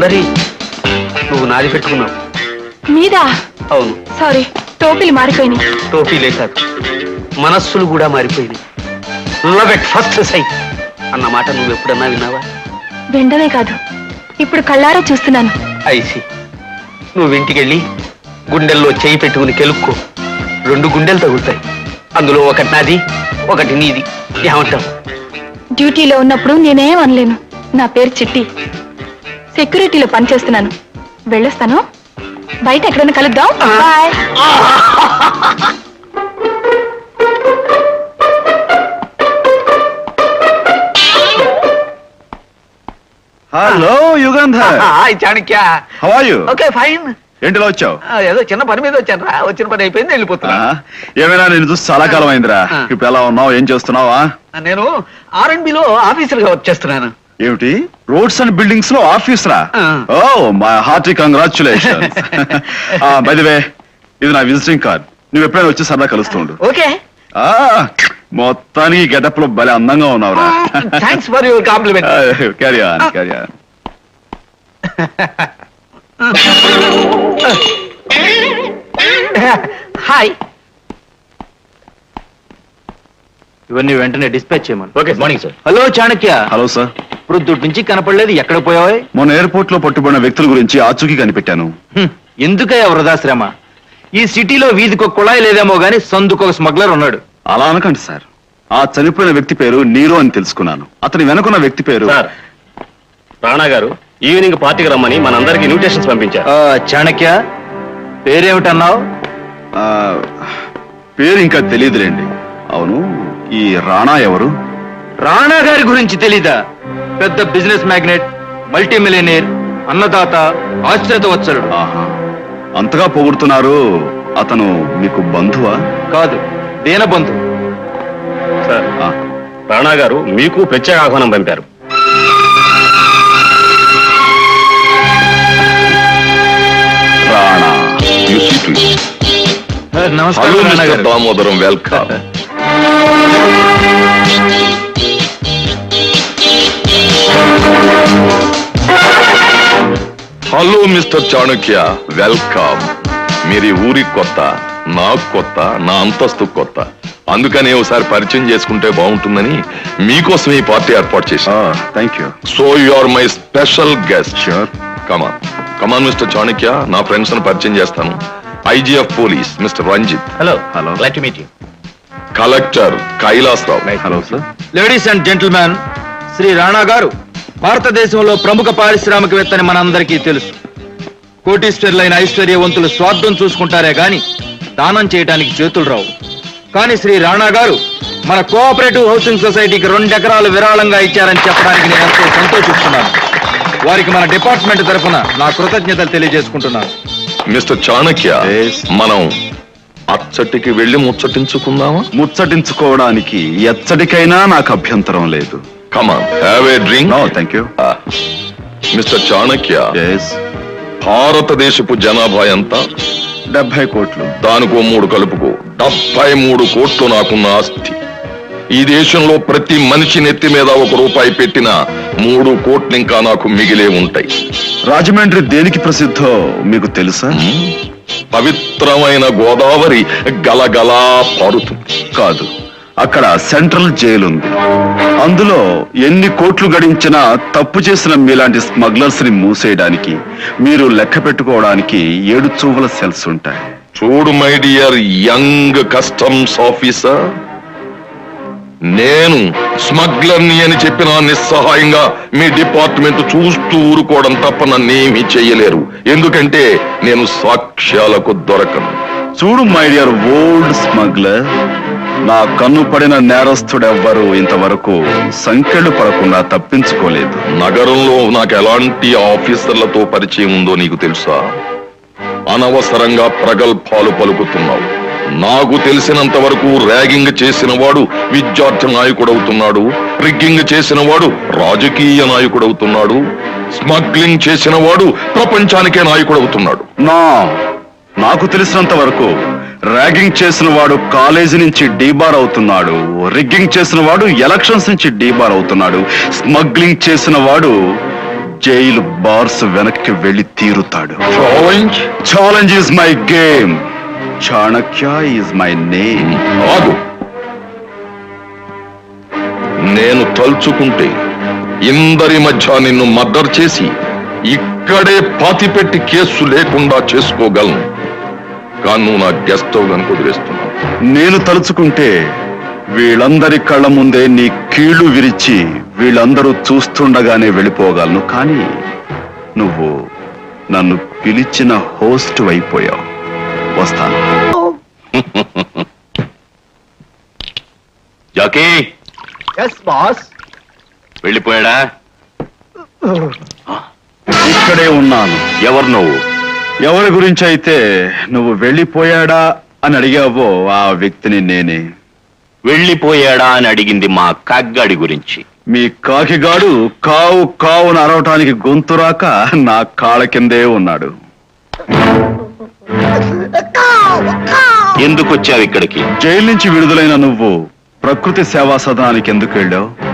సుందరి, నువ్వు నాది పెట్టుకున్నావు. మీదా? అవును. సారీ, టోపీలు మారిపోయినాయి. టోపీలే కాదు, మనస్సులు కూడా మారిపోయినాయి. లవ్ ఎట్ ఫస్ట్ సైట్ అన్న మాట నువ్వు ఎప్పుడన్నా విన్నావా? వెంటనే కాదు, ఇప్పుడు కళ్ళారా చూస్తున్నాను. ఐసి, నువ్వు ఇంటికెళ్ళి గుండెల్లో చేయి పెట్టుకుని కెలుక్కో. 2 గుండెలు తగులుతాయి, అందులో ఒకటి నాది, ఒకటి నీది. ఏమంటావు? డ్యూటీలో ఉన్నప్పుడు నేనేం అనలేను. నా పేరు చిట్టి, సెక్యూరిటీలో పనిచేస్తున్నాను. వెళ్ళొస్తాను. బయట ఎక్కడైనా కలుద్దాం. Bye. Hello Yugandhar, hi Chanakya. How are you? Okay fine. ఏంటిలో వచ్చావు? ఏదో చిన్న పని మీద వచ్చాను రా. వచ్చిన పని అయిపోయింది, వెళ్ళిపోతున్నా. ఏమైనా నేను చూసి చాలా కాలం అయిందిరా. ఇప్పుడు ఎలా ఉన్నావు? ఏం చేస్తున్నావా? నేను R&Bలో ఆఫీసర్ గా వర్క్ చేస్తున్నాను. ఏమిటి, రోడ్స్ అండ్ బిల్డింగ్స్ లో ఆఫీస్ రా? Oh my hearty congratulations. By the way, ఇది నా విజిటింగ్ కార్డ్. నువ్వు ఎప్పుడైనా వచ్చి సరదా కలుస్తూ ఉండు. ఓకే. మొత్తానికి గెటప్ లో భలే అందంగా ఉన్నావురా. Thanks for your compliment. Carry on, carry on. Hi. ఇవన్నీ వెంటనే డిస్పాచ్ చేయమని. Okay, morning sir. Hello Chanakya. Hello sir. ప్రొద్దుటి నుంచి కనపడలేదు, ఎక్కడ పోయావే? మొన్న ఎయిర్పోర్ట్ లో పట్టుబడిన వ్యక్తుల గురించి ఆచూకీ కనిపెట్టాను. ఎందుకయ్యా వృధాశ్రమ? ఈ సిటీలో వీధికి ఒక కుళాయి లేదేమో గానీ సందుకు ఒక స్మగ్లర్ ఉన్నాడు. అలా అనకండి సార్. ఆ చనిపోయిన వ్యక్తి పేరు నీరో అని తెలుసుకున్నాను. అతని వెనుకున్న వ్యక్తి పేరు రాణా గారు ఈవినింగ్ పార్టీకి రమ్మని మనందరికి ఇన్విటేషన్స్ పంపించారు. చాణక్య, పేరేమిటన్నావు? పేరు ఇంకా తెలియదులేండి. అవును, ఈ రాణా ఎవరు? రాణా గారి గురించి తెలీదా? పెద్ద బిజినెస్ మ్యాగ్నెట్, మల్టీ మిలియనీర్, అన్నదాత, ఆశ్చర్యత వచ్చరుడు. ఆహా, అంతగా పొగుడుతున్నారు. అతను మీకు బంధువా? కాదు, దీనబంధు. సార్, రాణా గారు మీకు ప్రత్యేక ఆహ్వానం పంపారు. రాణా, నమస్కారం రాణా గారు. Damodaram, welcome. Hello mister Chanakya, welcome. మీరు ఊరికి కొత్త, నాకు కొత్త, నా అంతస్తు కొత్త. అందుకని ఒకసారి పరిచయం చేసుకుంటే బాగుంటుందని మీకోసం ఈ పార్టీ ఏర్పాటు చేశా. Thank you. So you are my special guest. Sure. Come on come on mister Chanakya, నా ఫ్రెండ్స్ ని పరిచయం చేస్తాను. IGF police mister Ranjit. Hello. Hello. Glad to meet you. Collector Kailasarao. Hello sir. Ladies and gentlemen, Shri Rana గారు భారతదేశంలో ప్రముఖ పారిశ్రామికవేత్తని మనందరికీ తెలుసు. కోటీశ్వరులైన ఐశ్వర్యవంతులు స్వార్థం చూసుకుంటారే గాని దానం చేయడానికి చేతులు రావు. కానీ శ్రీ రాణా గారు మన కోఆపరేటివ్ హౌసింగ్ సొసైటీకి 2 ఎకరాలు విరాళంగా ఇచ్చారని చెప్పడానికి నేను ఎంతో సంతోషిస్తున్నాను. వారికి మన డిపార్ట్మెంట్ తరఫున నా కృతజ్ఞతలు తెలియజేసుకుంటున్నాను. Mister Chanakya, Yes. మనం అచ్చటికి వెళ్లి ముచ్చటించుకుందామా? ముచ్చటించుకోవడానికి ఎచ్చటికైనా నాకు అభ్యంతరం లేదు. Come on, have a drink. No thank you. Mister Chanakya, yes. భారతదేశపు జనాభా ఎంత? 70 కోట్లు. దానికో 3 కలుపుకో, 73 కోట్లు నాకున్న ఆస్తి. ఈ దేశంలో ప్రతి మనిషి నెత్తి మీద 1 రూపాయి పెట్టిన 3 కోట్లు ఇంకా నాకు మిగిలే ఉంటాయి. రాజమండ్రి దేనికి ప్రసిద్ధో మీకు తెలుసా? పవిత్రమైన గోదావరి గలగలా పారుతుంది. కాదు, అక్కడ సెంట్రల్ జైలు ఉంది. అందులో ఎన్ని కోట్లు గడించినా తప్పు చేసిన మీలాంటి స్మగ్లర్స్ ని మూసేయడానికి, మీరు లెక్క పెట్టుకోవడానికి 7 చూపుల సెల్స్ ఉంటాయి. చూడు my dear young customs officer, నేను స్మగ్లర్ని అని చెప్పిన నిస్సహాయంగా మీ డిపార్ట్మెంట్ చూస్తూ ఊరుకోవడం తప్ప నన్నేమీ చెయ్యలేరు. ఎందుకంటే నేను సాక్ష్యాలకు దొరకను. చూడు మై డియర్ ఓల్డ్ స్మగ్లర్, నా కన్ను పడిన నేరస్తుడెవ్వరూ ఇంతవరకు సంకెళ్ళు పడకుండా తప్పించుకోలేదు. నగరంలో నాకు ఎలాంటి ఆఫీసర్లతో పరిచయం ఉందో నీకు తెలుసా? అనవసరంగా ప్రగల్భాలు పలుకుతున్నావు. నాకు తెలిసినంత వరకు ర్యాగింగ్ చేసిన వాడు విద్యార్థి నాయకుడవుతున్నాడు, రిగ్గింగ్ చేసిన వాడు రాజకీయ నాయకుడవుతున్నాడు, స్మగ్లింగ్ చేసిన వాడు ప్రపంచానికే నాయకుడవుతున్నాడు. నాకు తెలిసినంత వరకు ర్యాగింగ్ చేసిన వాడు కాలేజీ నుంచి డీబార్ అవుతున్నాడు, రిగ్గింగ్ చేసిన వాడు ఎలక్షన్స్ నుంచి డీబార్ అవుతున్నాడు, స్మగ్లింగ్ చేసిన వాడు జైలు బార్స్ వెనక్కి వెళ్లి తీరుతాడు. Challenge challenge is my game. Chanakya is my name. ఆగు. నేను తలుచుకుంటే ఇందరి మధ్య నిన్ను మర్డర్ చేసి ఇక్కడే పాతిపెట్టి కేసు లేకుండా చేసుకోగలను. కానీ నువ్వు నా గెస్ట్ హౌస్ అని కుదిరేస్తున్నావు. నేను తలుచుకుంటే వీళ్ళందరి కళ్ళ ముందే నీ కీళ్లు విరిచి వీళ్ళందరూ చూస్తుండగానే వెళ్ళిపోగలను. కానీ నువ్వు నన్ను పిలిచిన హోస్ట్ అయిపోయావు. వస్తాను. జాకీ వెళ్ళిపోయాడా? ఇక్కడే ఉన్నాను. ఎవరు నువ్వు? ఎవరి గురించి అయితే నువ్వు వెళ్ళిపోయాడా అని అడిగావో ఆ వ్యక్తిని నేనే. వెళ్ళిపోయాడా అని అడిగింది మా కాగ్గాడి గురించి. మీ కాకిగాడు కావు కావును అరవటానికి గొంతు రాక నా కాళ్ళ కిందే ఉన్నాడు. ఎందుకు వచ్చావు ఇక్కడికి? జైలు నుంచి విడుదలైన నువ్వు ప్రకృతి సేవా సదనానికి ఎందుకు వెళ్ళావు?